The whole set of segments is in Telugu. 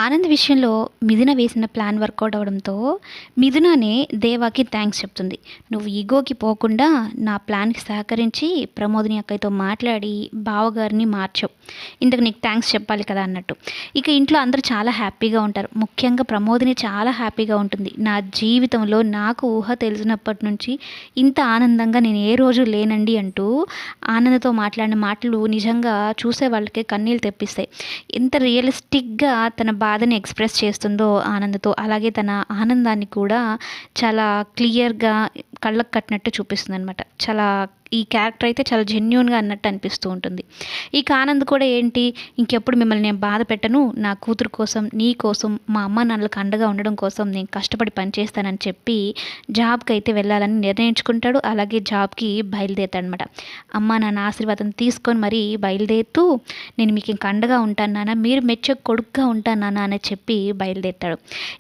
ఆనంద్ విషయంలో మిథున వేసిన ప్లాన్ వర్కౌట్ అవ్వడంతో మిథుననే దేవాకి థ్యాంక్స్ చెప్తుంది. నువ్వు ఈగోకి పోకుండా నా ప్లాన్కి సహకరించి ప్రమోదిని అక్కయ్యతో మాట్లాడి బావగారిని మార్చావు. ఇంతకు నీకు థ్యాంక్స్ చెప్పాలి కదా అన్నట్టు. ఇక ఇంట్లో అందరూ చాలా హ్యాపీగా ఉంటారు. ముఖ్యంగా ప్రమోదిని చాలా హ్యాపీగా ఉంటుంది. నా జీవితంలో నాకు ఊహ తెలిసినప్పటి నుంచి ఇంత ఆనందంగా నేను ఏ రోజు లేనండి అంటూ ఆనంద్తో మాట్లాడిన మాటలు నిజంగా చూసే వాళ్ళకి కన్నీళ్ళు తెప్పిస్తాయి. ఎంత రియలిస్టిక్గా తన బాధని ఎక్స్ప్రెస్ చేస్తుందో ఆనంద్తో, అలాగే తన ఆనందాన్ని కూడా చాలా క్లియర్గా కళ్ళకు కట్టినట్టు చూపిస్తుంది అనమాట. చాలా ఈ క్యారెక్టర్ అయితే చాలా జెన్యూన్గా అన్నట్టు అనిపిస్తూ ఉంటుంది. ఇక ఆనంద్ కూడా ఏంటి, ఇంకెప్పుడు మిమ్మల్ని నేను బాధ పెట్టను, నా కూతురు కోసం, నీ కోసం, మా అమ్మ నాన్నలకు అండగా ఉండడం కోసం నేను కష్టపడి పనిచేస్తానని చెప్పి జాబ్కి అయితే వెళ్ళాలని నిర్ణయించుకుంటాడు. అలాగే జాబ్కి బయలుదేరుతాడనమాట. అమ్మ నాన్న ఆశీర్వాదం తీసుకొని మరీ బయలుదేరుతూ నేను మీకు ఇంక అండగా ఉంటాను నాన్న, మీరు మెచ్చే కొడుకుగా ఉంటాను నాన్న అని చెప్పి బయలుదేరుతాడు.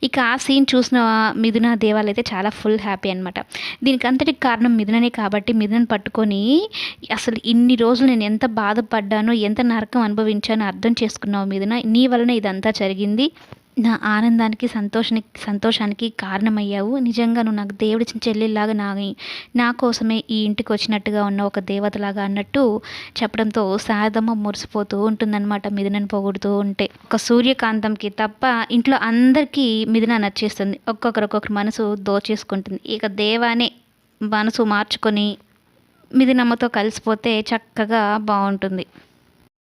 ఇక ఆ సీన్ చూసిన మిథున దేవాలు అయితే చాలా ఫుల్ హ్యాపీ అనమాట. దీనికి అంతటికి కారణం మిథుననే కాబట్టి మిథునని పట్టుకొని అసలు ఇన్ని రోజులు నేను ఎంత బాధపడ్డానో, ఎంత నరకం అనుభవించానో అర్థం చేసుకున్నావు మిథున, నీ వలన ఇదంతా జరిగింది, నా ఆనందానికి సంతోషానికి కారణమయ్యావు, నిజంగా నువ్వు నాకు దేవుడిచ్చిన చెల్లెల్లాగా నా కోసమే ఈ ఇంటికి వచ్చినట్టుగా ఉన్న ఒక దేవతలాగా అన్నట్టు చెప్పడంతో శారదమ్మ మురిసిపోతూ ఉంటుందన్నమాట మిథునని పొగుడుతూ ఉంటే. ఒక సూర్యకాంతంకి తప్ప ఇంట్లో అందరికీ మిథున నచ్చేస్తుంది. ఒక్కొక్కరు మనసు దోచేసుకుంటుంది. ఇక దేవానే మనసు మార్చుకొని మిథునమ్మతో కలిసిపోతే చక్కగా బాగుంటుంది.